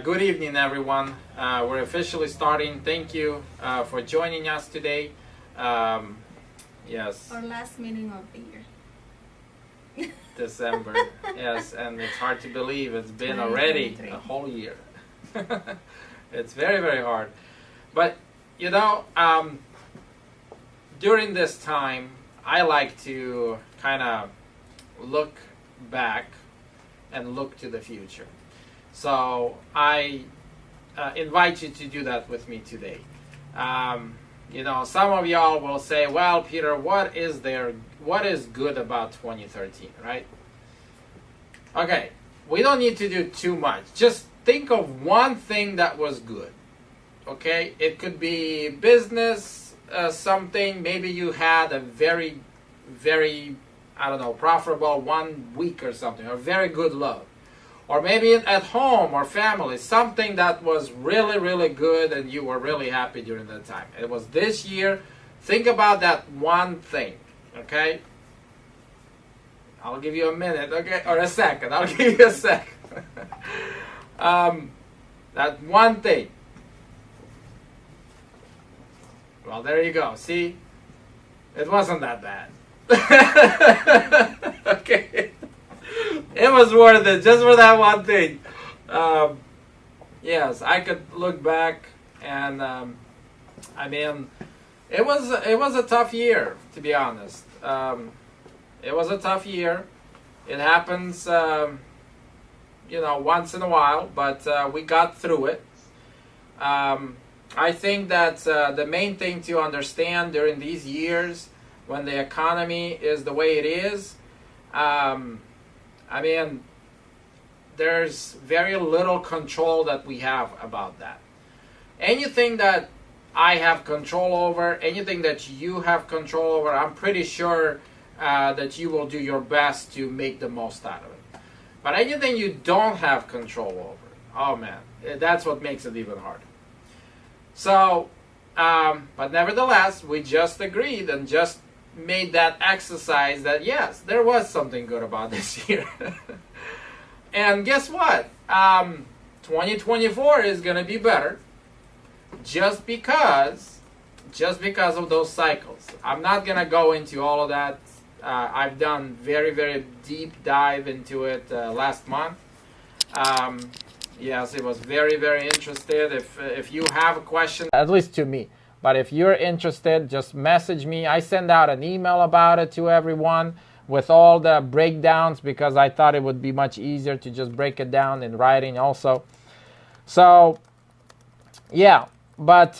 Good evening, everyone. We're officially starting. Thank you for joining us today. Yes. Our last meeting of the year. December. Yes, and it's hard to believe it's been already a whole year. It's very, very hard. But, you know, during this time, I like to kind of look back and look to the future. So I invite you to do that with me today. You know, some of y'all will say, well, Peter, what is good about 2013, right? Okay, we don't need to do too much. Just think of one thing that was good, okay? It could be business, something. Maybe you had a very, very, I don't know, profitable 1 week or something, or very good love. Or maybe at home or family, something that was really, really good and you were really happy during that time. It was this year. Think about that one thing, okay? I'll give you a minute, okay? Or a second. I'll give you a second. That one thing. Well, there you go. See? It wasn't that bad. Okay. It was worth it just for that one thing. Yes, I could look back and I mean, it was a tough year, to be honest. It was a tough year. It happens, you know, once in a while, but we got through it. I think that the main thing to understand during these years, when the economy is the way it is, I mean, there's very little control that we have about that. Anything that I have control over, anything that you have control over, I'm pretty sure that you will do your best to make the most out of it. But anything you don't have control over, oh man, that's what makes it even harder. So, but nevertheless, we just agreed and just made that exercise that yes, there was something good about this year. And guess what? 2024 is going to be better just because of those cycles. I'm not going to go into all of that. I've done very, very deep dive into it last month. Yes, it was very, very interested. If you have a question, at least to me, but if you're interested, just message me. I send out an email about it to everyone with all the breakdowns because I thought it would be much easier to just break it down in writing also. So, yeah, but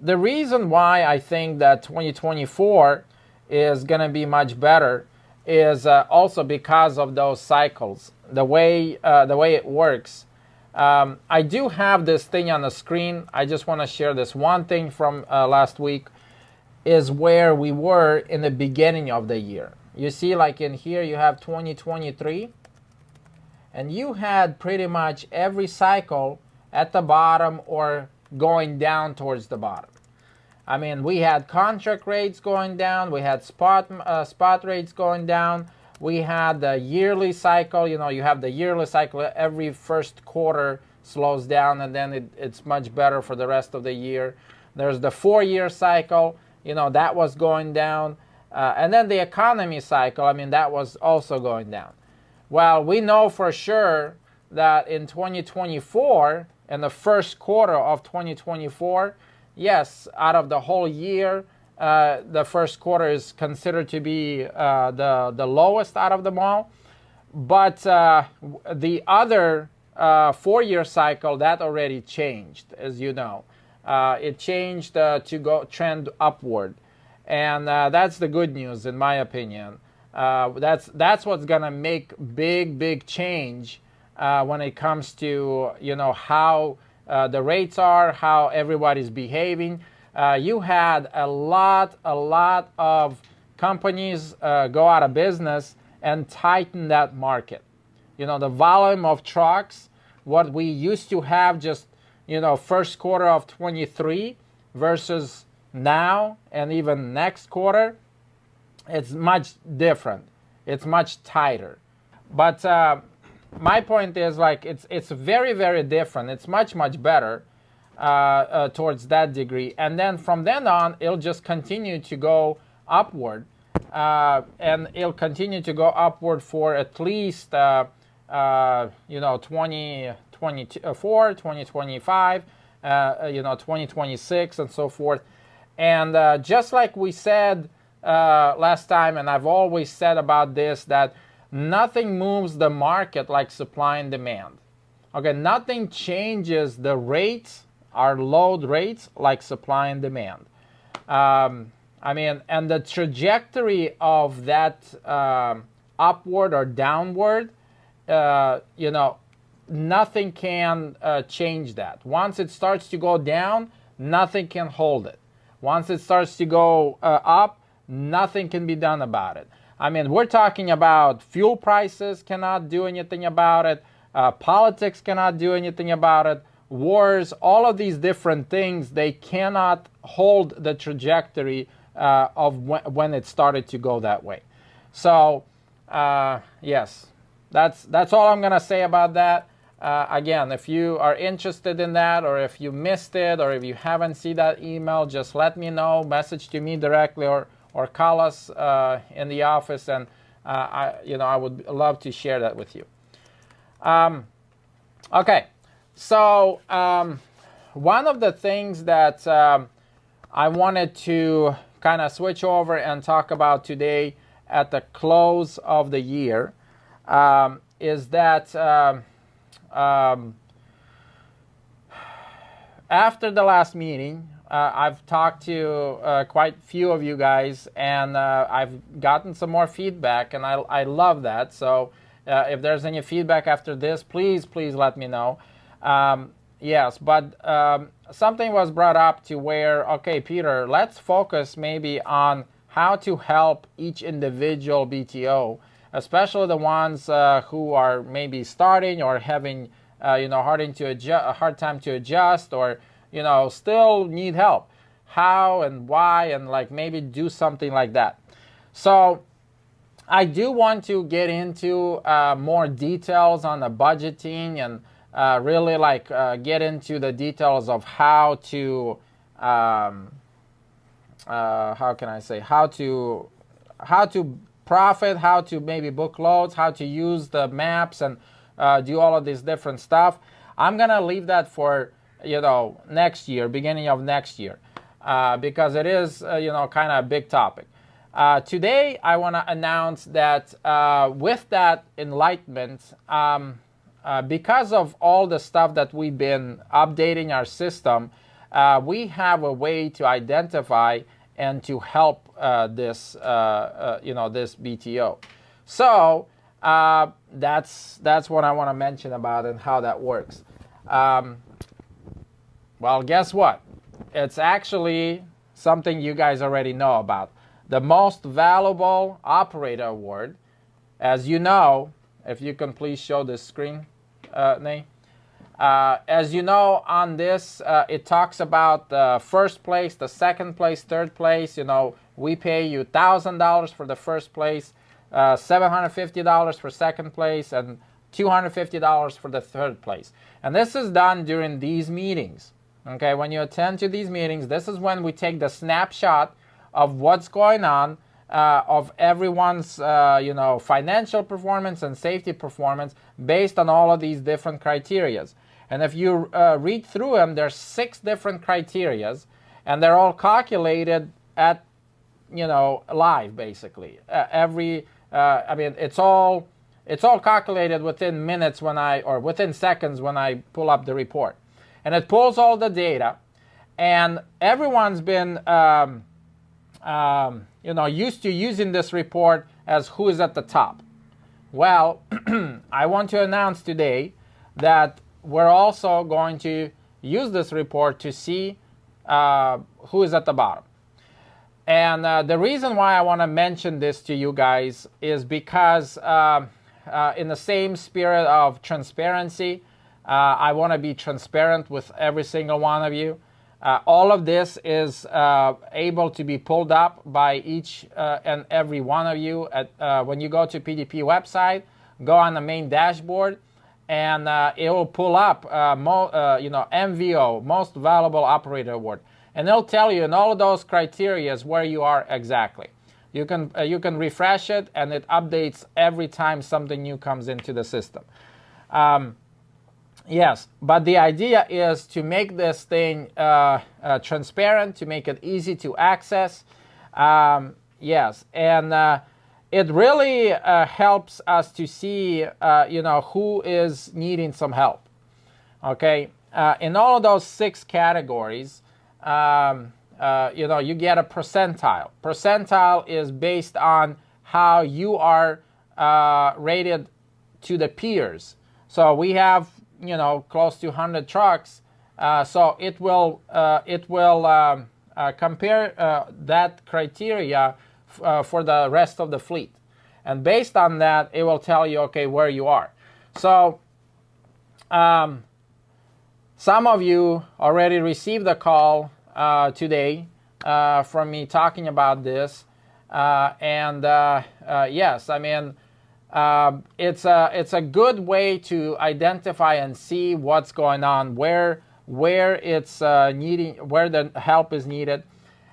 the reason why I think that 2024 is going to be much better is also because of those cycles, the way it works. I do have this thing on the screen. I just want to share this one thing from last week is where we were in the beginning of the year. You see, like in here, you have 2023, and you had pretty much every cycle at the bottom or going down towards the bottom. I mean, we had contract rates going down. We had spot rates going down. We had the yearly cycle. You know, you have the yearly cycle. Every first quarter slows down, and then it's much better for the rest of the year. There's the 4-year cycle. You know, that was going down. And then the economy cycle, I mean, that was also going down. Well, we know for sure that in 2024, in the first quarter of 2024, yes, out of the whole year, the first quarter is considered to be the lowest out of them all. But the other 4-year cycle, that already changed, as you know. It changed to go trend upward. And that's the good news, in my opinion. That's what's going to make big change when it comes to, you know, how the rates are, how everybody's behaving. You had a lot of companies go out of business and tighten that market. You know, the volume of trucks, what we used to have just, you know, first quarter of 23 versus now and even next quarter, it's much different. It's much tighter. But my point is like it's very, very different. It's much, much better towards that degree. And then from then on, it'll just continue to go upward. And it'll continue to go upward for at least, 2024, 2025, 2026, and so forth. And just like we said last time, and I've always said about this, that nothing moves the market like supply and demand. Okay, nothing changes the rates, our load rates, like supply and demand. I mean, and the trajectory of that upward or downward, nothing can change that. Once it starts to go down, nothing can hold it. Once it starts to go up, nothing can be done about it. I mean, we're talking about fuel prices cannot do anything about it. Politics cannot do anything about it. Wars, all of these different things, they cannot hold the trajectory of when it started to go that way. So, yes, that's all I'm going to say about that. Again, if you are interested in that, or if you missed it, or if you haven't seen that email, just let me know. Message to me directly, or call us in the office, and I would love to share that with you. Okay, so one of the things that I wanted to kind of switch over and talk about today at the close of the year is that after the last meeting, I've talked to quite a few of you guys, and I've gotten some more feedback, and I love that. So if there's any feedback after this, please let me know. Yes, but something was brought up to where, okay, Peter, let's focus maybe on how to help each individual BTO, especially the ones who are maybe starting or having a hard time to adjust, or still need help. How and why, and like maybe do something like that. So I do want to get into more details on the budgeting, and really get into the details of how to how to profit, how to maybe book loads, how to use the maps, and do all of this different stuff. I'm gonna leave that for next year, beginning of next year, because it is kind of a big topic. Today I want to announce that with that enlightenment, because of all the stuff that we've been updating our system, we have a way to identify and to help this BTO. So that's what I want to mention about and how that works. Well, guess what? It's actually something you guys already know about. The Most Valuable Operator Award. As you know, if you can please show this screen, Nate. As you know, on this, it talks about the first place, the second place, third place. We pay you $1,000 for the first place, $750 for second place, and $250 for the third place. And this is done during these meetings. Okay, when you attend to these meetings, this is when we take the snapshot of what's going on, of everyone's financial performance and safety performance based on all of these different criterias. And if you read through them, there's 6 different criterias, and they're all calculated at live, basically. It's all calculated within minutes within seconds when I pull up the report. And it pulls all the data, and everyone's been used to using this report as who is at the top. Well, I want to announce today that we're also going to use this report to see who is at the bottom. And the reason why I want to mention this to you guys is because in the same spirit of transparency, I want to be transparent with every single one of you. All of this is able to be pulled up by each and every one of you. When you go to PDP website, go on the main dashboard, and it will pull up MVO, Most Valuable Operator Award, and it'll tell you in all of those criteria where you are exactly. You can refresh it, and it updates every time something new comes into the system. Yes, but the idea is to make this thing transparent, to make it easy to access. Yes, and it really helps us to see, who is needing some help. Okay, in all of those 6 categories, you get a percentile. Percentile is based on how you are rated to the peers. So we have, close to 100 trucks. So it will compare that criteria for the rest of the fleet. And based on that, it will tell you, okay, where you are. So some of you already received a call today from me talking about this. Yes, I mean, it's a good way to identify and see what's going on, where it's needing, where the help is needed,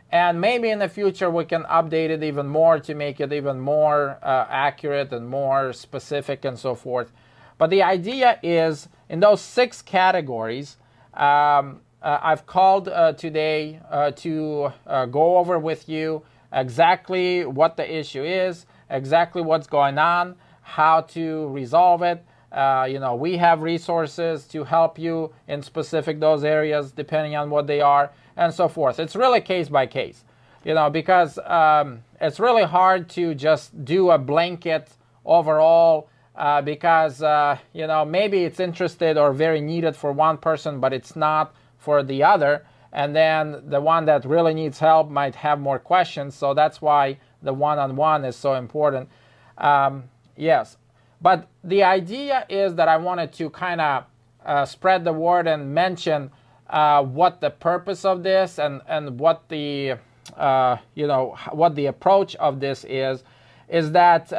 and maybe in the future we can update it even more to make it even more accurate and more specific and so forth. But the idea is in those 6 categories. I've called today to go over with you exactly what the issue is, exactly what's going on, how to resolve it. We have resources to help you in specific those areas depending on what they are and so forth. It's really case by case, because it's really hard to just do a blanket overall because, maybe it's interested or very needed for one person, but it's not for the other. And then the one that really needs help might have more questions. So that's why the one-on-one is so important. Yes. But the idea is that I wanted to kind of spread the word and mention what the purpose of this and what the what the approach of this is that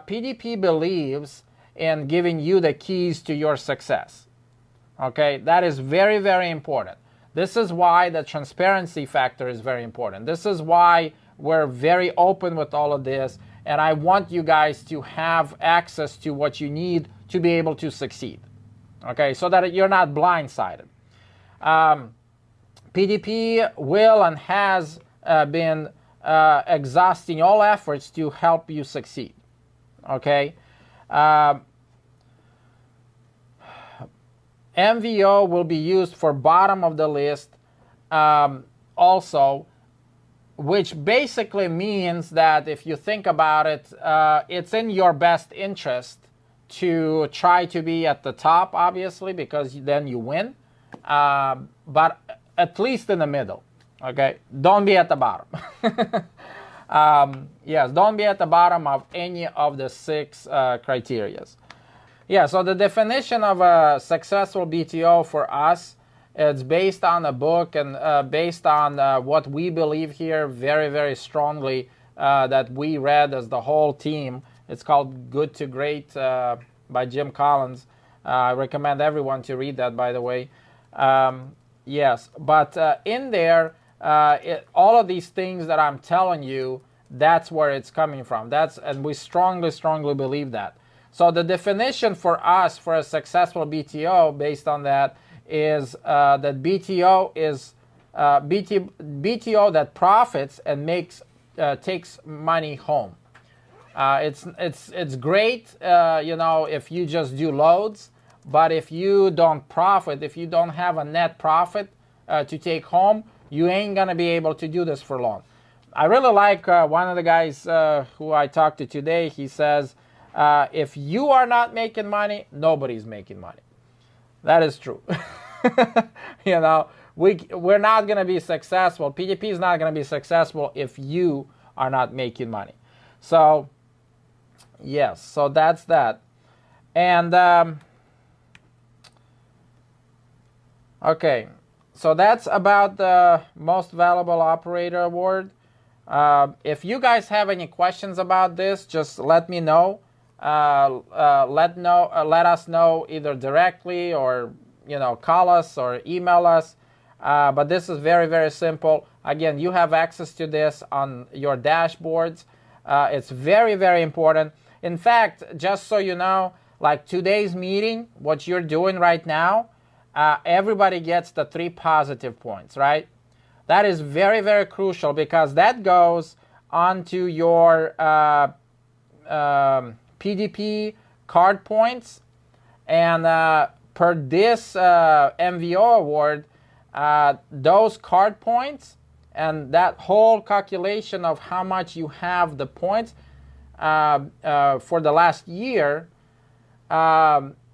PDP believes in giving you the keys to your success. Okay, that is very, very important. This is why the transparency factor is very important. This is why we're very open with all of this, and I want you guys to have access to what you need to be able to succeed. Okay, so that you're not blindsided. PDP will and has been exhausting all efforts to help you succeed. Okay. MVO will be used for bottom of the list also, which basically means that if you think about it, it's in your best interest to try to be at the top, obviously, because then you win, but at least in the middle. Okay, don't be at the bottom. Yes, don't be at the bottom of any of the 6 criterias. Yeah, so the definition of a successful BTO for us, it's based on a book and based on what we believe here very, very strongly that we read as the whole team. It's called Good to Great by Jim Collins. I recommend everyone to read that, by the way. Yes, but in there, all of these things that I'm telling you, that's where it's coming from. And we strongly, strongly believe that. So the definition for us for a successful BTO based on that is that BTO is BTO that profits and takes money home. It's great, if you just do loads, but if you don't profit, if you don't have a net profit to take home, you ain't gonna be able to do this for long. I really like one of the guys who I talked to today. He says, if you are not making money, nobody's making money. That is true. We're not going to be successful. PDP is not going to be successful if you are not making money. So, yes, so that's that. And, okay, so that's about the Most Valuable Operator Award. If you guys have any questions about this, just let me know. let us know either directly or call us or email us. But this is very, very simple. Again, you have access to this on your dashboards. It's very, very important. In fact, just so you know, like today's meeting, what you're doing right now, everybody gets the 3 positive points, right? That is very, very crucial because that goes onto your PDP card points. And per this MVO award, those card points and that whole calculation of how much you have the points for the last year,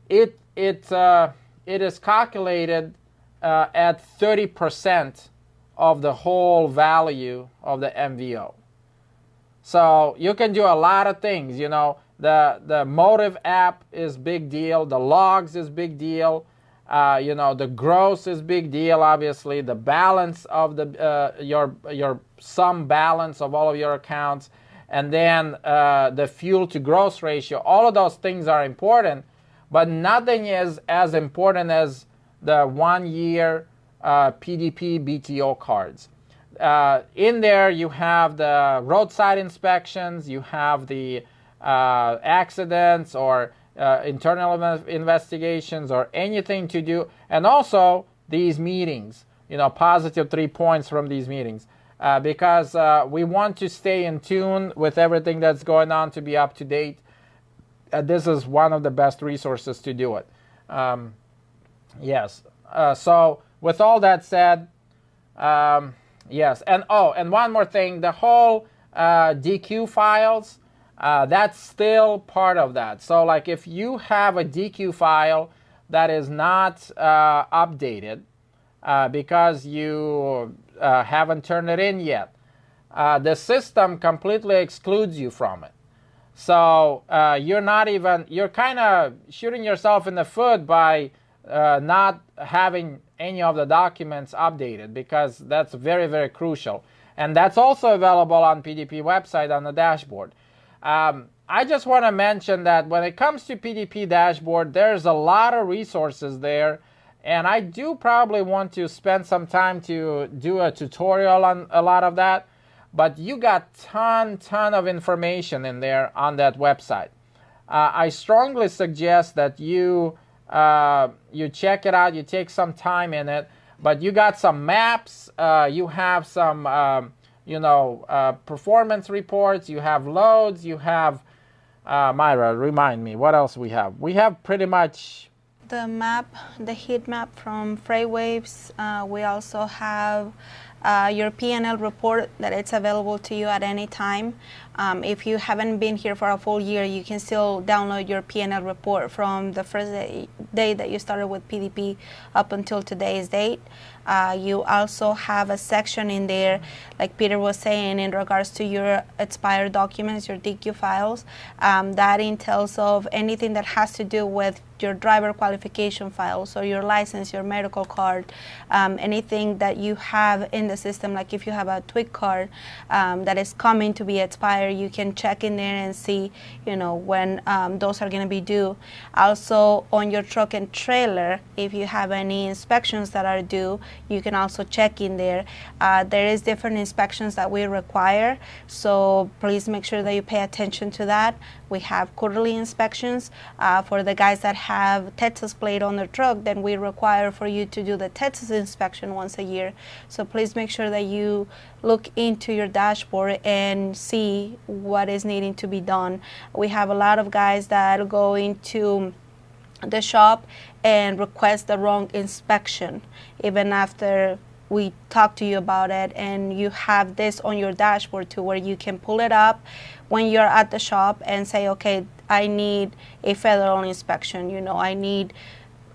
it is calculated at 30% of the whole value of the MVO. So you can do a lot of things. The Motive app is big deal. The logs is big deal. The gross is big deal. Obviously, the balance of the your sum balance of all of your accounts, and then the fuel to gross ratio. All of those things are important, but nothing is as important as the 1 year PDP BTO cards. In there, you have the roadside inspections, you have the accidents or internal investigations or anything to do, and also these meetings, positive 3 points from these meetings, because we want to stay in tune with everything that's going on to be up to date. This is one of the best resources to do it. Yes. So with all that said, yes, and one more thing, the whole DQ files, that's still part of that. So like if you have a DQ file that is not updated because you haven't turned it in yet, the system completely excludes you from it. So you're kind of shooting yourself in the foot by not having any of the documents updated, because that's very, very crucial. And that's also available on PDP website on the dashboard. I just want to mention that when it comes to PDP dashboard, there's a lot of resources there, and I do probably want to spend some time to do a tutorial on a lot of that, but you got ton of information in there on that website. I strongly suggest that you check it out, you take some time in it, but you got some maps, you have some performance reports, you have loads, you have, Myra, remind me, what else we have? We have pretty much the map, the heat map from FreightWaves. We also have your P&L report that it's available to you at any time. If you haven't been here for a full year, you can still download your P&L report from the first day that you started with PDP up until today's date. You also have a section in there, like Peter was saying, in regards to your expired documents, your DQ files. That entails of anything that has to do with your driver qualification files, or your license, your medical card, anything that you have in the system, like if you have a TWIC card that is coming to be expired, you can check in there and see, when those are going to be due. Also, on your truck and trailer, if you have any inspections that are due, you can also check in there. There is different inspections that we require, so please make sure that you pay attention to that. We have quarterly inspections. For the guys that have Texas plate on their truck, then we require for you to do the Texas inspection once a year. So please make sure that you look into your dashboard and see what is needing to be done. We have a lot of guys that go into the shop and request the wrong inspection, even after we talk to you about it, and you have this on your dashboard too, where you can pull it up when you're at the shop and say, okay, I need a federal inspection, I need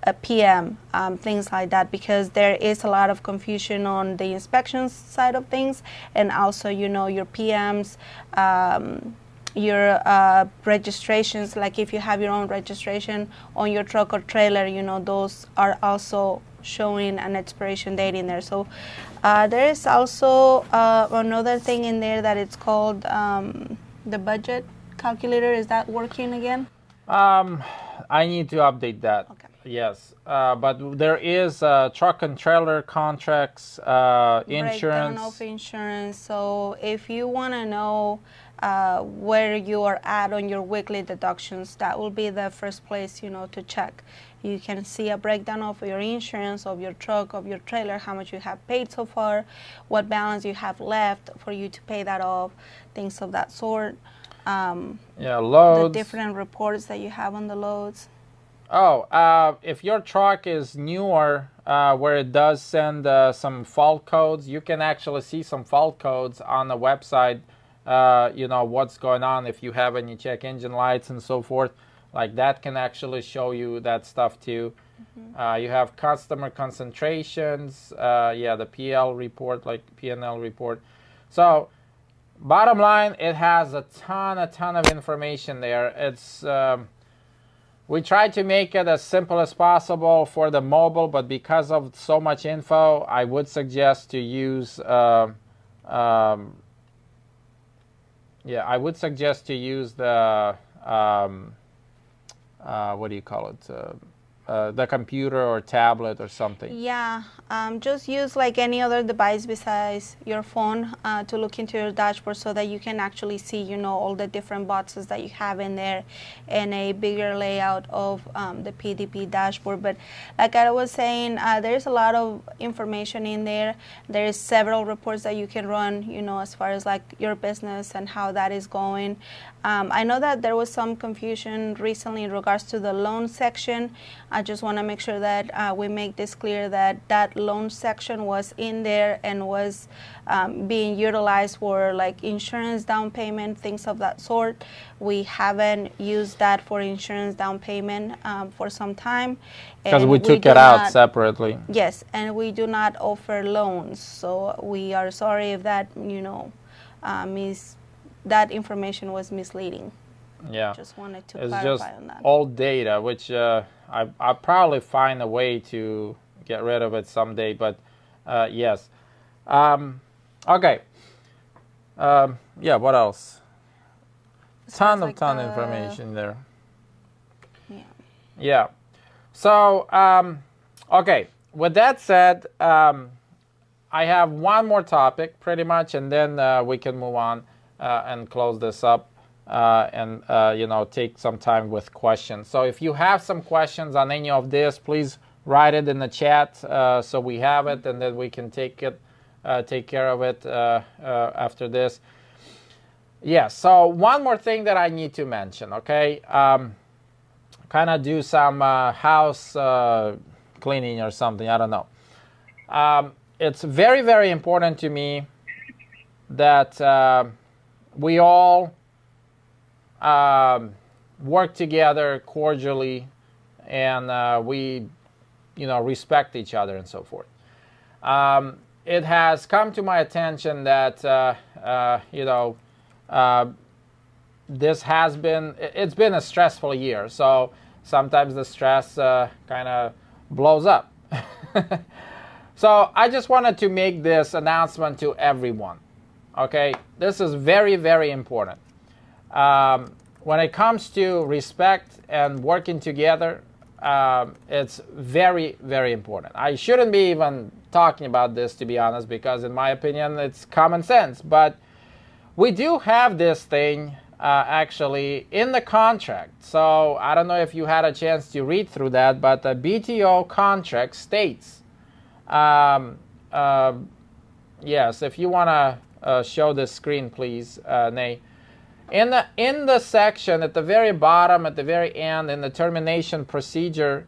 a PM, things like that, because there is a lot of confusion on the inspections side of things, and also, your PMs, your registrations, like if you have your own registration on your truck or trailer, those are also showing an expiration date in there. So there is also another thing in there that it's called the budget calculator, is that working again? I need to update that. Okay. Yes, but there is truck and trailer contracts, insurance. Breakdown of insurance. So if you want to know where you are at on your weekly deductions, that will be the first place, to check. You can see a breakdown of your insurance, of your truck, of your trailer, how much you have paid so far, what balance you have left for you to pay that off, things of that sort. Yeah, loads. The different reports that you have on the loads. Oh, if your truck is newer, where it does send some fault codes, you can actually see some fault codes on the website. What's going on, if you have any check engine lights and so forth. Like that can actually show you that stuff too. Mm-hmm. You have customer concentrations, the PL report, like P&L report. So bottom line, it has a ton of information there. It's we tried to make it as simple as possible for the mobile, but because of so much info, I would suggest to use the what do you call it? The computer or tablet or something. Yeah, just use like any other device besides your phone to look into your dashboard so that you can actually see, all the different boxes that you have in there and a bigger layout of the PDP dashboard. But like I was saying, there's a lot of information in there. There's several reports that you can run, as far as like your business and how that is going. I know that there was some confusion recently in regards to the loan section. I just want to make sure that we make this clear that that loan section was in there and was being utilized for like insurance down payment, things of that sort. We haven't used that for insurance down payment for some time. Because we took it out separately. Yes, and we do not offer loans. So we are sorry if that, that information was misleading. Yeah, just wanted to it's clarify just on that. Old data, which I'll probably find a way to get rid of it someday. But yes, okay. What else? Ton of information there. Yeah. So okay. With that said, I have one more topic, pretty much, and then we can move on and close this up. And take some time with questions. So if you have some questions on any of this, please write it in the chat so we have it, and then we can take care of it after this. Yeah. So one more thing that I need to mention. Okay. Kind of do some house cleaning or something. I don't know. It's very, very important to me that we all work together cordially, and we, respect each other and so forth. It has come to my attention that, it's been a stressful year. So sometimes the stress kind of blows up. So I just wanted to make this announcement to everyone. Okay, this is very, very important. When it comes to respect and working together, it's very, very important. I shouldn't be even talking about this, to be honest, because in my opinion, it's common sense. But we do have this thing actually in the contract. So I don't know if you had a chance to read through that, but the BTO contract states, yes, if you want to show the screen, please, Nay. In the section at the very bottom, at the very end, in the termination procedure,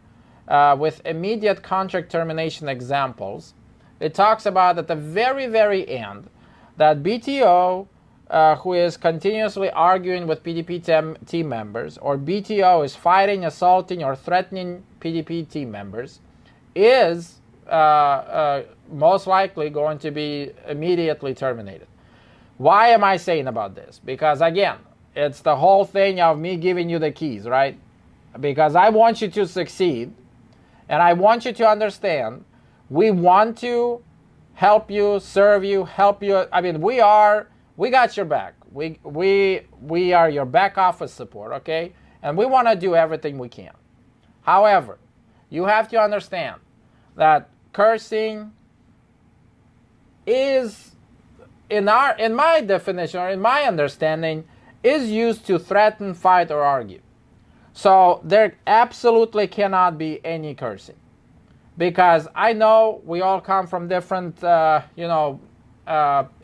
with immediate contract termination examples, it talks about at the very, very end that BTO, who is continuously arguing with PDP team members, or BTO is fighting, assaulting, or threatening PDP team members, is most likely going to be immediately terminated. Why am I saying about this? Because again, it's the whole thing of me giving you the keys, right? Because I want you to succeed, and I want you to understand we want to help you, serve you, help you. I mean, we got your back. We are your back office support, okay? And we want to do everything we can. However, you have to understand that cursing is, in my definition or in my understanding, is used to threaten, fight, or argue. So there absolutely cannot be any cursing, because I know we all come from different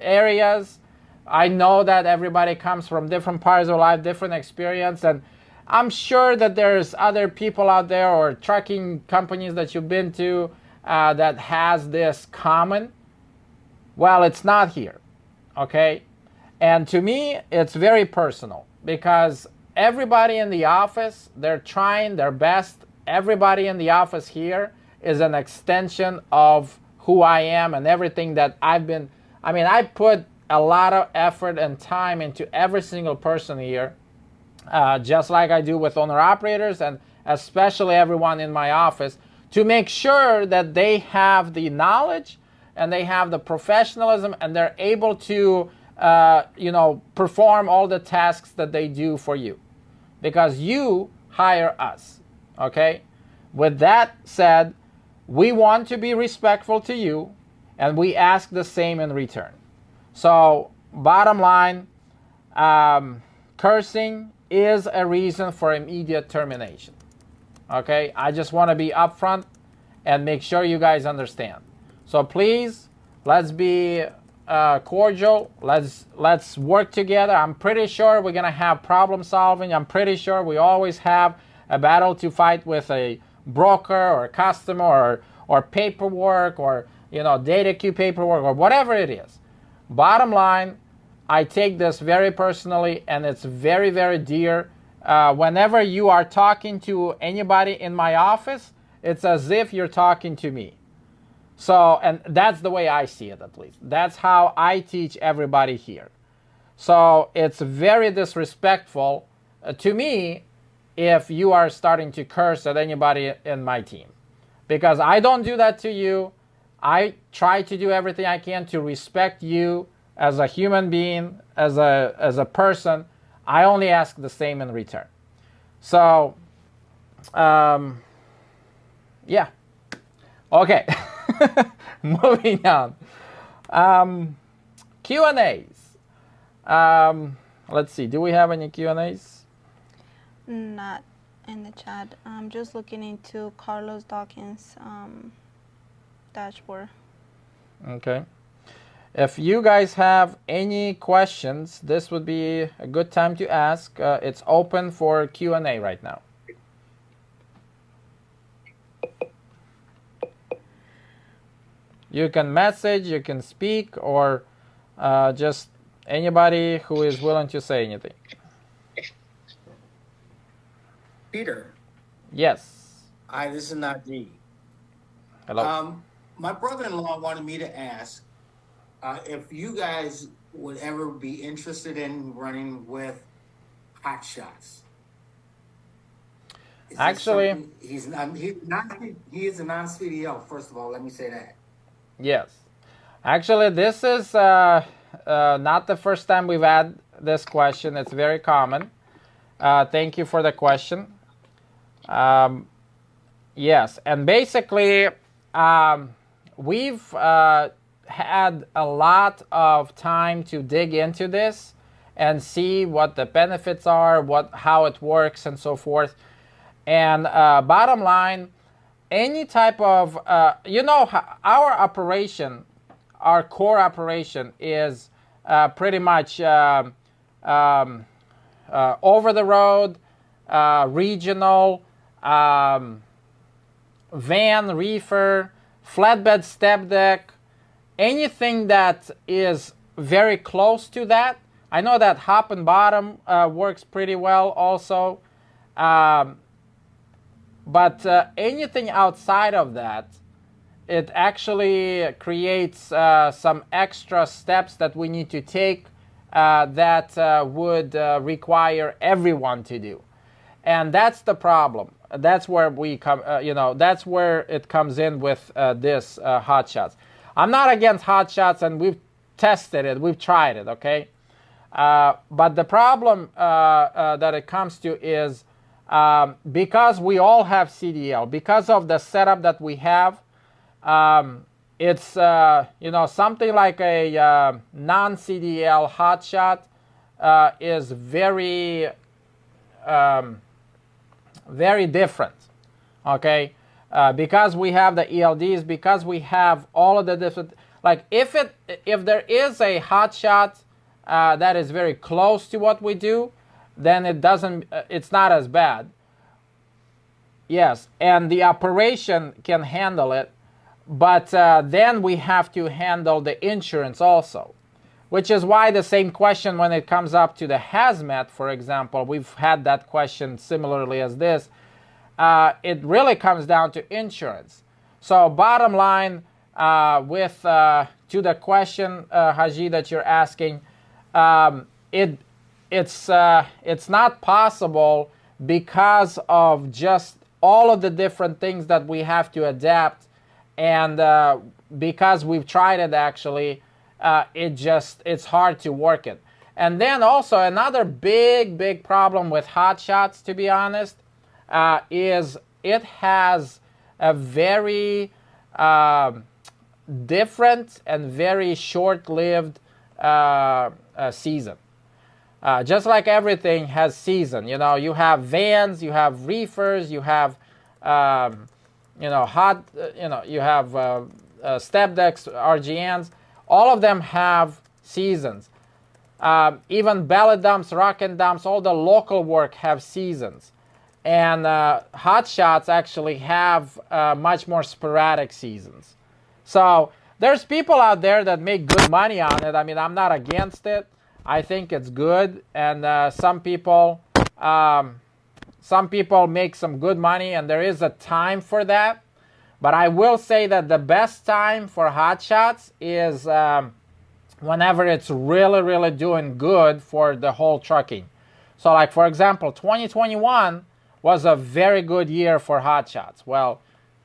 areas. I know that everybody comes from different parts of life, different experience, and I'm sure that there's other people out there or trucking companies that you've been to that has this common. Well, it's not here, okay? And to me, it's very personal, because everybody in the office, they're trying their best. Everybody in the office here is an extension of who I am and everything that I've been. I mean, I put a lot of effort and time into every single person here, just like I do with owner-operators, and especially everyone in my office, to make sure that they have the knowledge and they have the professionalism and they're able to perform all the tasks that they do for you, because you hire us, okay? With that said, we want to be respectful to you, and we ask the same in return. So, bottom line, cursing is a reason for immediate termination, okay? I just want to be upfront and make sure you guys understand. So please, let's be cordial. Let's work together. I'm pretty sure we're gonna have problem solving. I'm pretty sure we always have a battle to fight with a broker or a customer or paperwork or data queue paperwork or whatever it is. Bottom line, I take this very personally, and it's very, very dear. Whenever you are talking to anybody in my office, it's as if you're talking to me. So, and that's the way I see it, at least. That's how I teach everybody here. So it's very disrespectful to me if you are starting to curse at anybody in my team, because I don't do that to you. I try to do everything I can to respect you as a human being, as a person. I only ask the same in return. So, yeah. Okay. Moving on. Q&As. Let's see. Do we have any Q&As? Not in the chat. I'm just looking into Carlos Dawkins' dashboard. Okay. If you guys have any questions, this would be a good time to ask. It's open for Q&A right now. You can message, you can speak, or just anybody who is willing to say anything. Peter. Yes. Hi, this is Najee. Hello. My brother-in-law wanted me to ask if you guys would ever be interested in running with Hot Shots. Actually, he is a non-CDL, first of all, let me say that. Yes. Actually, this is not the first time we've had this question. It's very common. Thank you for the question. Yes, and basically, we've had a lot of time to dig into this and see what the benefits are, how it works, and so forth. And bottom line, any type of, our operation, our core operation is pretty much over the road, regional, van, reefer, flatbed step deck, anything that is very close to that. I know that hop and bottom works pretty well also. But anything outside of that, it actually creates some extra steps that we need to take that would require everyone to do. And that's the problem. That's where we come, that's where it comes in with this Hot Shots. I'm not against Hot Shots, and we've tested it. We've tried it, okay? But the problem that it comes to is because we all have CDL, because of the setup that we have, it's you know, something like a non-CDL hotshot is very very different. Okay, because we have the ELDs, because we have all of the different, like if there is a hotshot that is very close to what we do, then it's not as bad. Yes, and the operation can handle it, but then we have to handle the insurance also, which is why the same question when it comes up to the hazmat, for example, we've had that question similarly as this. It really comes down to insurance. So bottom line, to the question, Haji, that you're asking, it's not possible because of just all of the different things that we have to adapt, and because we've tried it actually, it's hard to work it. And then also another big problem with hot shots, to be honest, is it has a very different and very short-lived season. Just like everything has season, you know, you have vans, you have reefers, you have you know, you have step decks, RGNs. All of them have seasons. Even belly dumps, rocket dumps, all the local work have seasons. And hot shots actually have much more sporadic seasons. So there's people out there that make good money on it. I mean, I'm not against it. I think it's good. And some people make some good money, and there is a time for that. But I will say that the best time for hot shots is whenever it's really doing good for the whole trucking. So like, for example, 2021 was a very good year for hot shots. Well,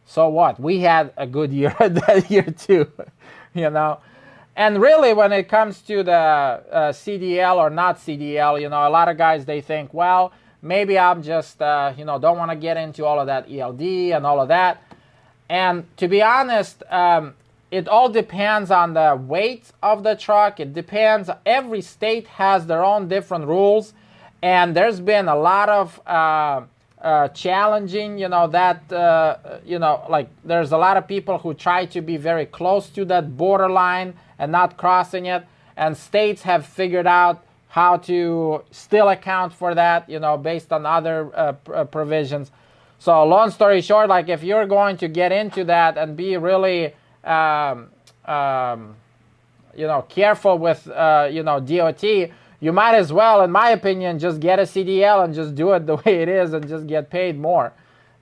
so what? We had a good year that year too, you know. And really, when it comes to the CDL or not CDL, you know, a lot of guys, they think, well, maybe I'm just, you know, don't want to get into all of that ELD and all of that. And to be honest, it all depends on the weight of the truck. It depends. Every state has their own different rules. And there's been a lot of challenging, you know, that, you know, like there's a lot of people who try to be very close to that borderline and not crossing it. And states have figured out how to still account for that, you know, based on other provisions. So long story short, like if you're going to get into that and be really, you know, careful with, you know, DOT, you might as well, in my opinion, just get a CDL and just do it the way it is and just get paid more,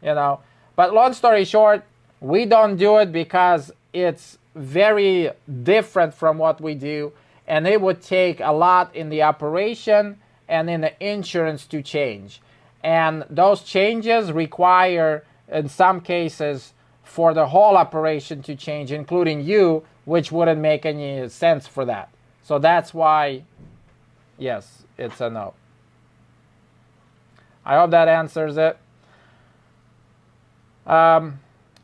you know. But long story short, we don't do it because it's very different from what we do, and it would take a lot in the operation and in the insurance to change. And those changes require, in some cases, for the whole operation to change, including you, which wouldn't make any sense for that. So that's why, yes, it's a no. I hope that answers it.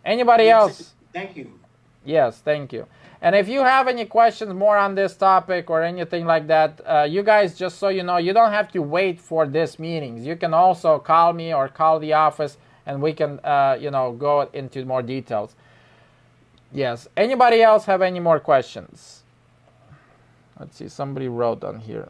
Anybody else? Thank you. Yes, thank you. And if you have any questions more on this topic or anything like that, you guys, just so you know, you don't have to wait for these meetings. You can also call me or call the office, and we can, you know, go into more details. Yes. Anybody else have any more questions? Let's see. Somebody wrote on here.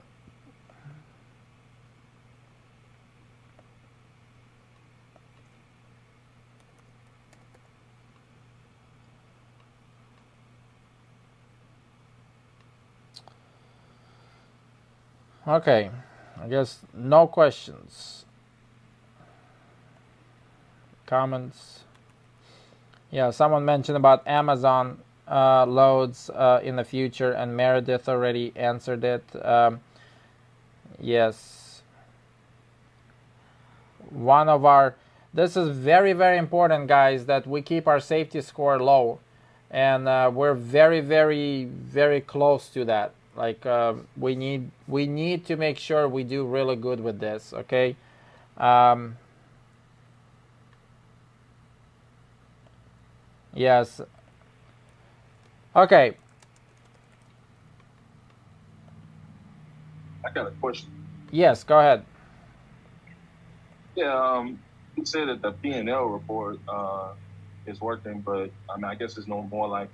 Okay, I guess no questions. Comments? Yeah, someone mentioned about Amazon loads in the future, and Meredith already answered it. Yes. This is very, very important, guys, that we keep our safety score low. And we're very, very, very close to that. Like we need to make sure we do really good with this. Okay. Yes. Okay. I got a question. Yes, go ahead. Yeah, you said that the P&L report is working, but I mean, I guess it's no more like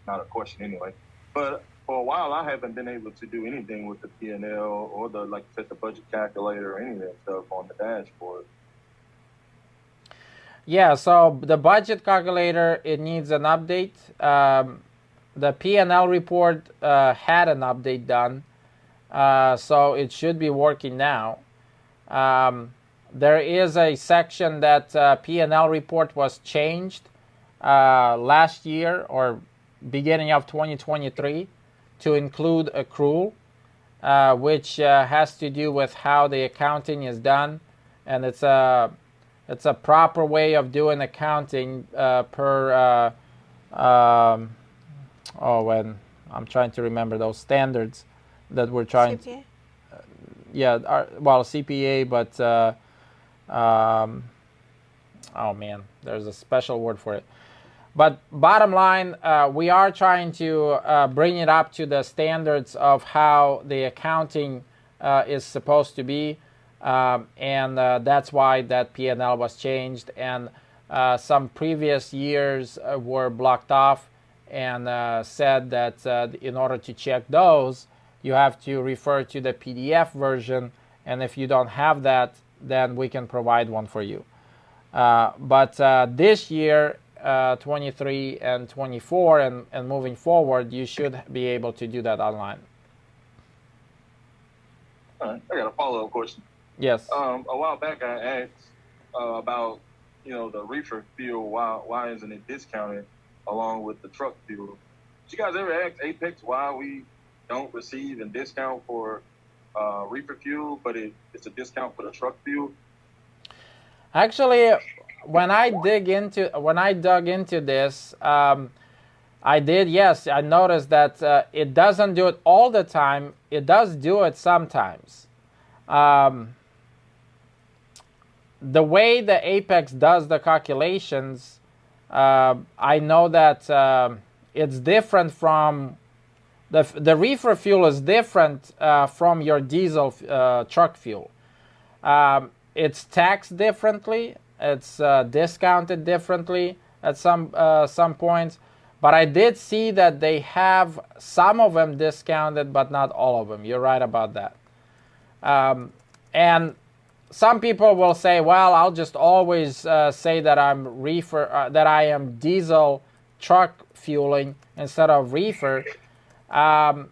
not a question anyway. But for a while, I haven't been able to do anything with the P&L or the, like you said, the budget calculator or any of that stuff on the dashboard. Yeah, so the budget calculator, it needs an update. The P&L report had an update done, so it should be working now. There is a section that P&L report was changed last year or beginning of 2023 to include accrual, which has to do with how the accounting is done, and it's a proper way of doing accounting per when I'm trying to remember those standards that we're trying CPA? CPA, but oh man, there's a special word for it. But bottom line, we are trying to bring it up to the standards of how the accounting is supposed to be, and that's why that P&L was changed, and some previous years were blocked off, and said that in order to check those, you have to refer to the PDF version, and if you don't have that, then we can provide one for you. But this year, 23 and 24 and moving forward, you should be able to do that online. All right, I got a follow-up question. Yes. A while back, I asked about, the reefer fuel. Why isn't it discounted along with the truck fuel? Did you guys ever ask Apex why we don't receive a discount for reefer fuel, but it's a discount for the truck fuel? Actually, when I dug into this, I noticed that it doesn't do it all the time. It does do it sometimes. The way the Apex does the calculations, I know that it's different from the reefer fuel is different from your diesel truck fuel. It's taxed differently. It's discounted differently at some points. But I did see that they have some of them discounted, but not all of them. You're right about that. And some people will say, well, I'll just always say that I'm that I am diesel truck fueling instead of reefer. Yeah,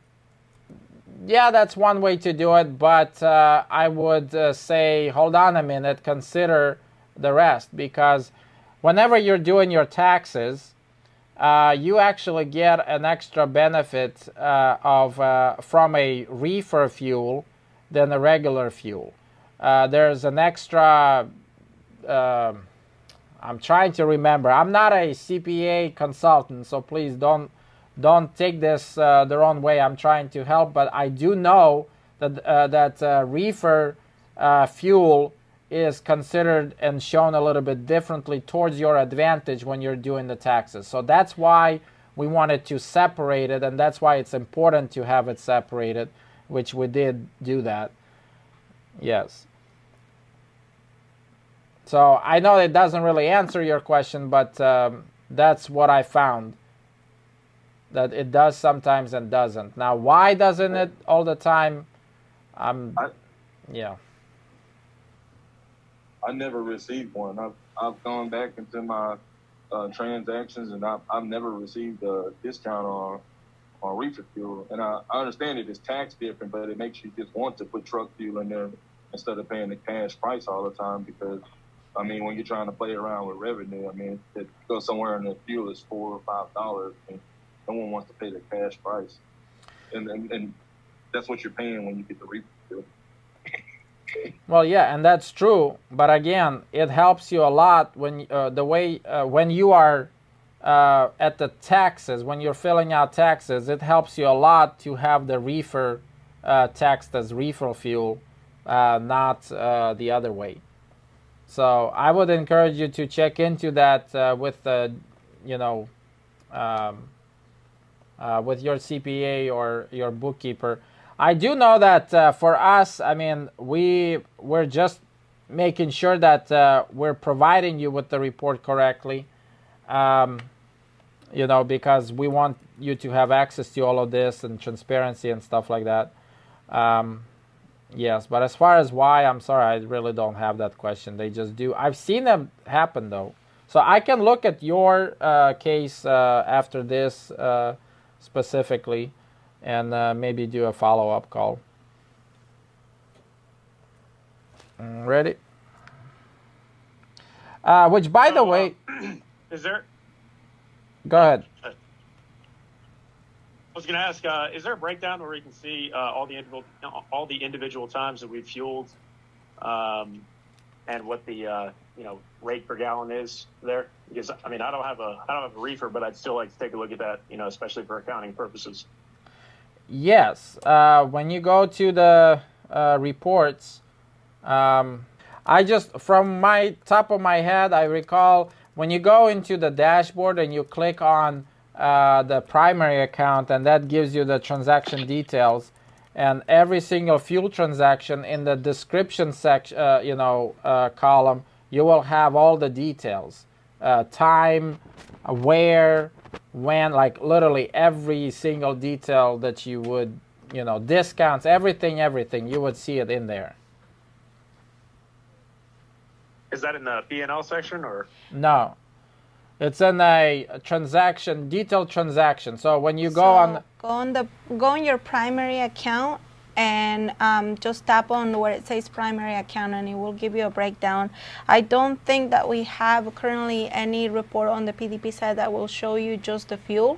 that's one way to do it, but I would say, hold on a minute, consider the rest, because whenever you're doing your taxes, you actually get an extra benefit from a reefer fuel than a regular fuel. There's an extra, I'm trying to remember. I'm not a CPA consultant, so please don't take this the wrong way. I'm trying to help, but I do know that reefer fuel is considered and shown a little bit differently towards your advantage when you're doing the taxes. So that's why we wanted to separate it, and that's why it's important to have it separated, which we did do that. Yes. So I know it doesn't really answer your question, but that's what I found. That it does sometimes and doesn't. Now, why doesn't it all the time? Yeah. I never received one. I've gone back into my transactions, and I've never received a discount on reefer fuel. And I understand it is tax different, but it makes you just want to put truck fuel in there instead of paying the cash price all the time, because I mean, when you're trying to play around with revenue, I mean, it goes somewhere and the fuel is $4 or $5, and no one wants to pay the cash price, and that's what you're paying when you get the reefer fuel. Well, yeah, and that's true. But again, it helps you a lot when when you are at the taxes, when you're filling out taxes, it helps you a lot to have the reefer text as reefer fuel, not the other way. So I would encourage you to check into that with the, with your CPA or your bookkeeper. I do know that for us, I mean, we're just making sure that we're providing you with the report correctly, because we want you to have access to all of this and transparency and stuff like that. Yes, but as far as why, I'm sorry, I really don't have that question. They just do. I've seen them happen, though. So I can look at your case after this specifically and maybe do a follow-up call. Ready? Which, by the way... Is there... Go ahead. I was going to ask, is there a breakdown where we can see all the individual times that we've fueled, and what the rate per gallon is there? Because I mean, I don't have a reefer, but I'd still like to take a look at that, especially for accounting purposes. Yes, when you go to the reports, I just, from my top of my head, I recall when you go into the dashboard and you click on the primary account, and that gives you the transaction details, and every single fuel transaction in the description section, column, you will have all the details, time, where, when, like literally every single detail that you would, discounts, everything, you would see it in there. Is that in the P&L section or? No. It's in a transaction, detailed transaction. So when you go on your primary account and just tap on where it says primary account, and it will give you a breakdown. I don't think that we have currently any report on the PDP side that will show you just the fuel.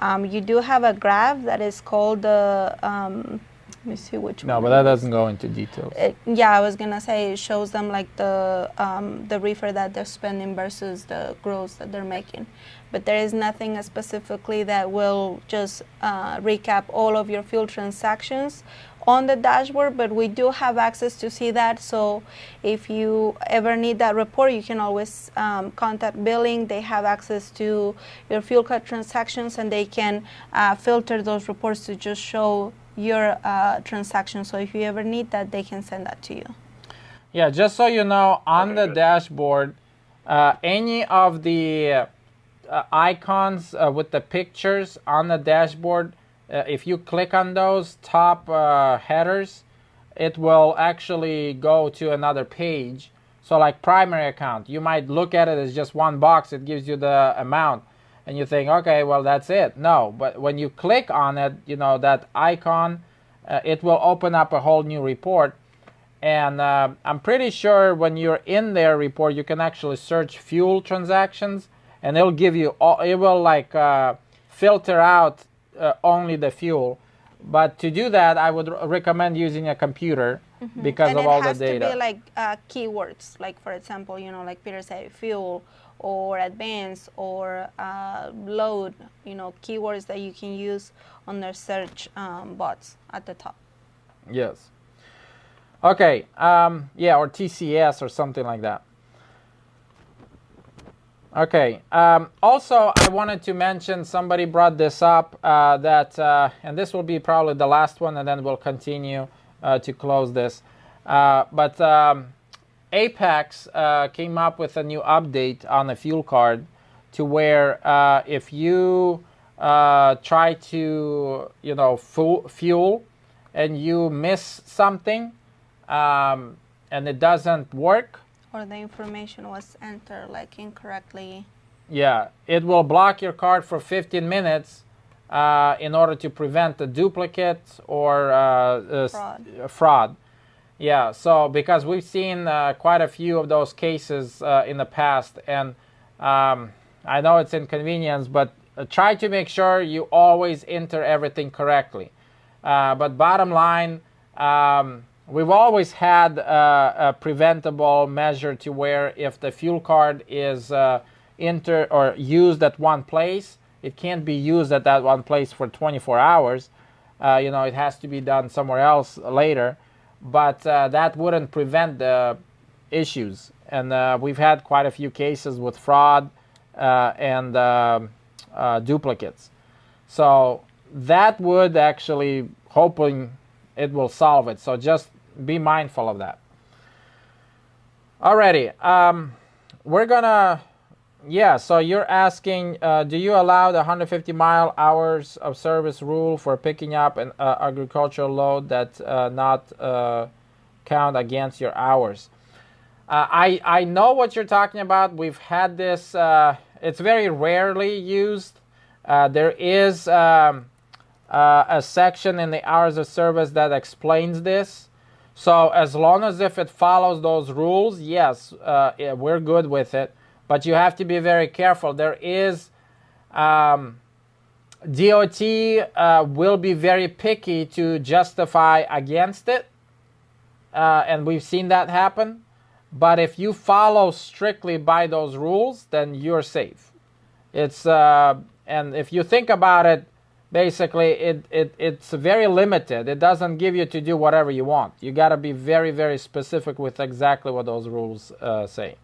You do have a graph that is called the let me see which one. No, but that doesn't go into details. Yeah, I was gonna say it shows them like the reefer that they're spending versus the gross that they're making, but there is nothing specifically that will just recap all of your fuel transactions on the dashboard. But we do have access to see that. So if you ever need that report, you can always contact billing. They have access to your fuel card transactions, and they can filter those reports to just show your transaction. So if you ever need that, they can send that to you. Yeah, just so you know, on the dashboard, any of the icons with the pictures on the dashboard, if you click on those top headers, it will actually go to another page. So like primary account, you might look at it as just one box. It gives you the amount. And you think, okay, well, that's it. No, but when you click on it, that icon, it will open up a whole new report. And I'm pretty sure when you're in their report, you can actually search fuel transactions, and it'll give you all, it will like filter out only the fuel. But to do that, I would recommend using a computer because of all the data. And it has to be like keywords, like for example, like Peter said, fuel, or advance, or load, keywords that you can use on their search bots at the top. Yes. Okay. Yeah, or TCS or something like that. Okay. Also, I wanted to mention, somebody brought this up, that, and this will be probably the last one, and then we'll continue to close this. But Apex came up with a new update on the fuel card to where if you try to, fuel and you miss something and it doesn't work, or the information was entered like incorrectly. Yeah, it will block your card for 15 minutes in order to prevent a duplicate or fraud. Yeah, so because we've seen quite a few of those cases in the past, and I know it's inconvenience, but try to make sure you always enter everything correctly. But bottom line, we've always had a preventable measure to where if the fuel card is used at one place. It can't be used at that one place for 24 hours. It has to be done somewhere else later. But that wouldn't prevent the issues. And we've had quite a few cases with fraud and duplicates. So that would actually, hoping it will solve it. So just be mindful of that. Alrighty, we're gonna, so you're asking, do you allow the 150 mile hours of service rule for picking up an agricultural load that not count against your hours? I know what you're talking about. We've had this, it's very rarely used. There is a section in the hours of service that explains this. So as long as if it follows those rules, yes, we're good with it. But you have to be very careful. There is, DOT will be very picky to justify against it. And we've seen that happen. But if you follow strictly by those rules, then you're safe. It's, and if you think about it, basically, it's very limited. It doesn't give you to do whatever you want. You got to be very, very specific with exactly what those rules say.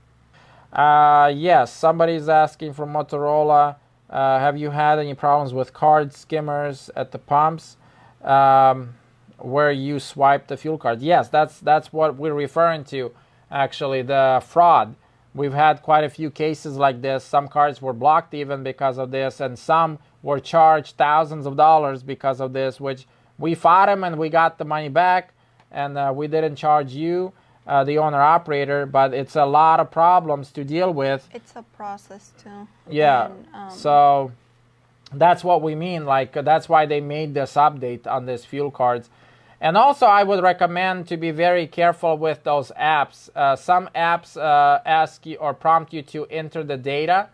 Yes, somebody's asking from Motorola, have you had any problems with card skimmers at the pumps where you swipe the fuel card? Yes, that's what we're referring to, actually, the fraud. We've had quite a few cases like this. Some cards were blocked even because of this, and some were charged thousands of dollars because of this, which we fought them and we got the money back, and we didn't charge you, the owner-operator, but it's a lot of problems to deal with. It's a process too. Yeah, and, so that's what we mean. Like, that's why they made this update on these fuel cards. And also, I would recommend to be very careful with those apps. Some apps ask you or prompt you to enter the data.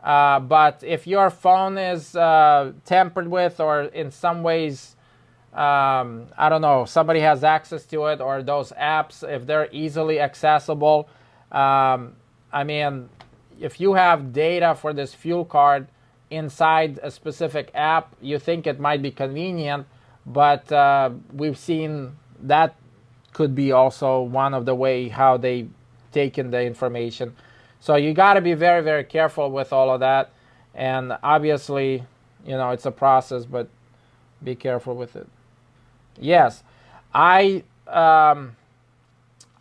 But if your phone is tampered with, or in some ways, I don't know, somebody has access to it, or those apps, if they're easily accessible, I mean, if you have data for this fuel card inside a specific app, you think it might be convenient, but we've seen that could be also one of the way how they taken the information. So you got to be very, very careful with all of that. And obviously, it's a process, but be careful with it. Yes, going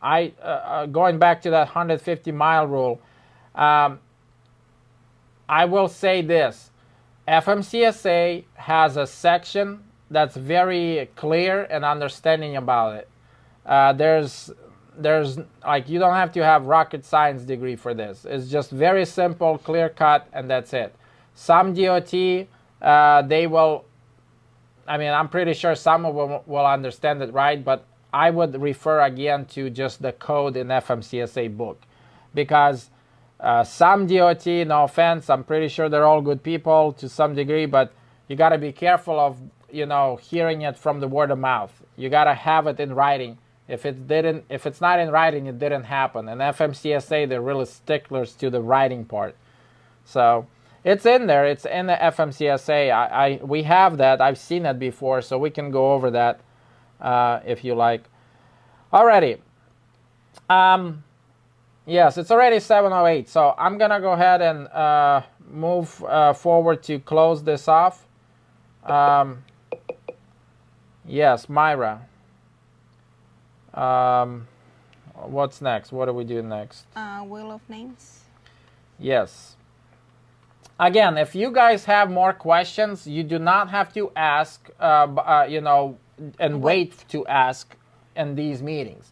back to that 150 mile rule, I will say this. FMCSA has a section that's very clear and understanding about it. There's like, you don't have to have rocket science degree for this. It's just very simple, clear cut, and that's it. Some DOT, they will, I mean, I'm pretty sure some of them will understand it, right? But I would refer again to just the code in FMCSA book, because some DOT, no offense, I'm pretty sure they're all good people to some degree, but you got to be careful of, hearing it from the word of mouth. You got to have it in writing. If it's not in writing, it didn't happen. And FMCSA, they're really sticklers to the writing part. So it's in there. It's in the FMCSA. We have that. I've seen it before, so we can go over that if you like. Alrighty. Yes, it's already 7:08, so I'm gonna go ahead and move forward to close this off. Yes, Myra. What's next? What do we do next? Wheel of names. Yes. Again, if you guys have more questions, you do not have to ask, and wait to ask in these meetings.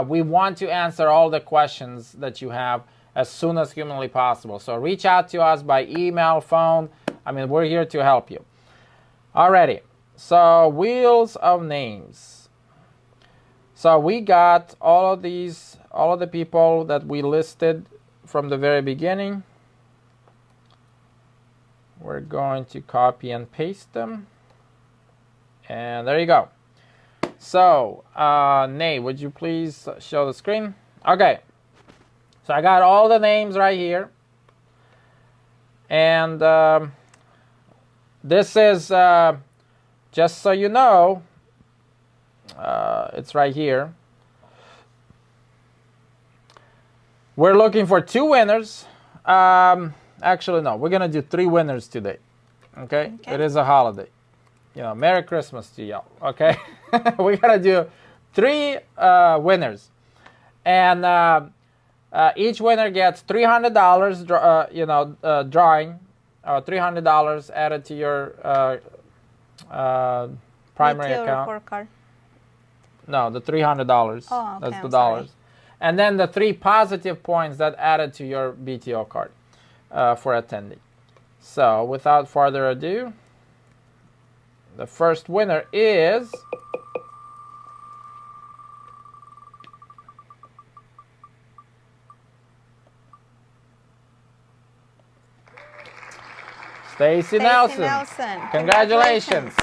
We want to answer all the questions that you have as soon as humanly possible. So reach out to us by email, phone. I mean, we're here to help you. Alrighty. So wheels of names. So we got all of the people that we listed from the very beginning. We're going to copy and paste them. And there you go. So, Nay, would you please show the screen? Okay. So I got all the names right here. And this is, just so you know, it's right here. We're looking for 2 winners. Actually, no, we're going to do 3 winners today. Okay? It is a holiday. You know, Merry Christmas to y'all. Okay? We're going to do 3 winners. And each winner gets $300, drawing, $300 added to your primary BTO account. report card. No, the $300. Oh, okay, That's the I'm dollars. sorry. And then the 3 positive points that added to your BTO card for attending. So, without further ado, the first winner is Stacy Nelson. Congratulations.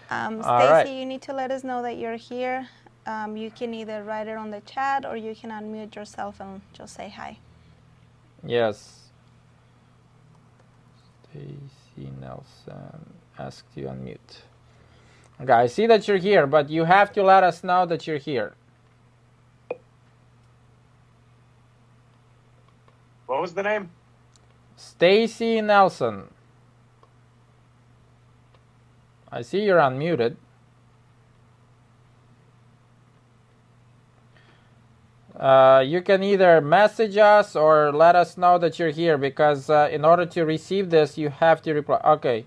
All right. Stacy, you need to let us know that you're here. You can either write it on the chat or you can unmute yourself and just say hi. Yes. Stacy Nelson asked you unmute. Okay, I see that you're here, but you have to let us know that you're here. What was the name? Stacy Nelson. I see you're unmuted. You can either message us or let us know that you're here, because in order to receive this, you have to reply. Okay.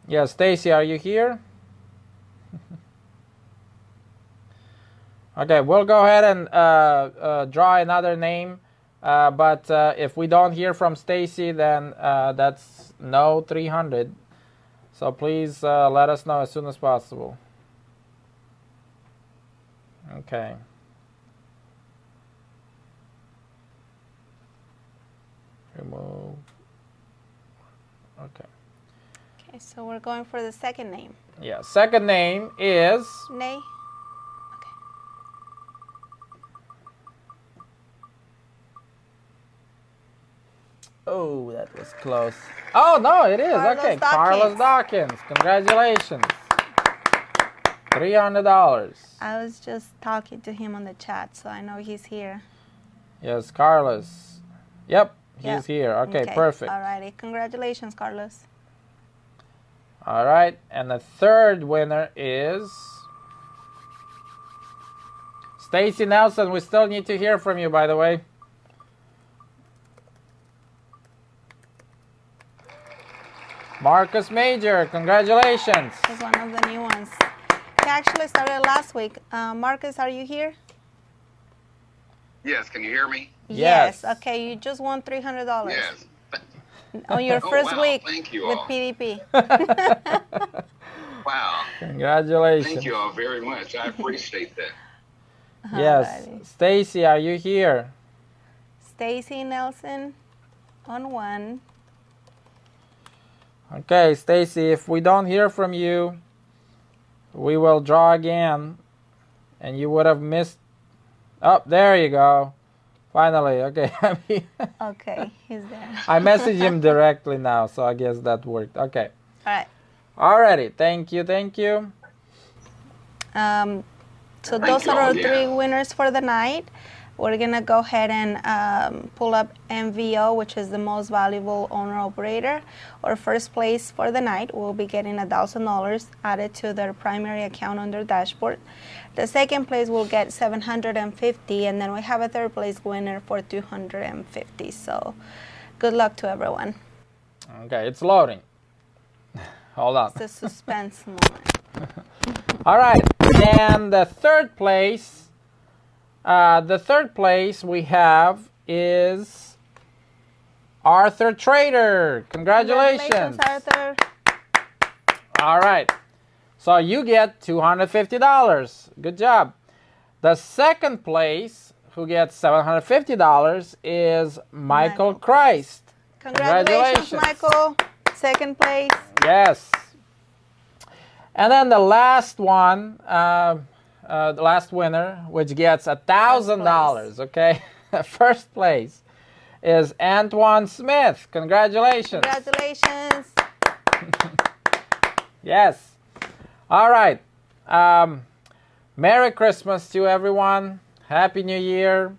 Yeah, Stacy, are you here? Okay, we'll go ahead and draw another name. But if we don't hear from Stacy, then that's no 300. So please let us know as soon as possible. Okay. Remove. Okay. Okay, so we're going for the second name. Yeah, second name is Nay. Oh, that was close. Oh, no, it is. Carlos Okay, Dawkins. Carlos Dawkins. Congratulations. $300. I was just talking to him on the chat, so I know he's here. Yes, Carlos. Yep, he's Yeah. here. Okay, perfect. Alrighty, congratulations, Carlos. All right, and the third winner is Stacy Nelson. We still need to hear from you, by the way. Marcus Major, congratulations. He's one of the new ones. He actually started last week. Marcus, are you here? Yes, can you hear me? Yes. Okay, you just won $300. Yes. On your Oh, first wow, week thank you with all. PDP. Wow. Congratulations. Thank you all very much. I appreciate that. Yes. Alrighty. Stacy, are you here? Stacy Nelson on 1. Okay, Stacy, if we don't hear from you, we will draw again. And you would have missed. Oh, there you go. Finally, okay. Okay, he's there. I messaged him directly now, so I guess that worked. Okay. Alright. Alrighty, thank you, thank you. So Thank those you are all, our yeah. 3 winners for the night. We're gonna go ahead and pull up MVO, which is the most valuable owner operator. Our first place for the night will be getting $1,000 added to their primary account on their dashboard. The second place will get $750, and then we have a third place winner for $250. So good luck to everyone. Okay, it's loading. Hold on. It's a suspense moment. All right, and the third place we have is Arthur Trader. Congratulations. Arthur. All right, so you get $250. Good job. The second place, who gets $750, is Michael Christ. Congratulations, Michael. Second place. Yes. And then the last one, the last winner, which gets $1,000. Okay, first place is Antoine Smith. Congratulations. Congratulations. Yes. All right. Merry Christmas to everyone. Happy New Year.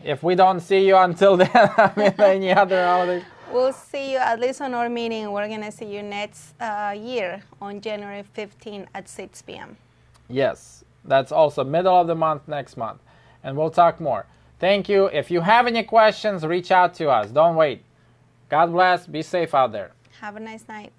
If we don't see you until then, I mean, any other holidays. We'll see you at least on our meeting. We're going to see you next year on January 15 at 6 p.m. Yes, that's also middle of the month next month. And we'll talk more. Thank you. If you have any questions, reach out to us. Don't wait. God bless. Be safe out there. Have a nice night.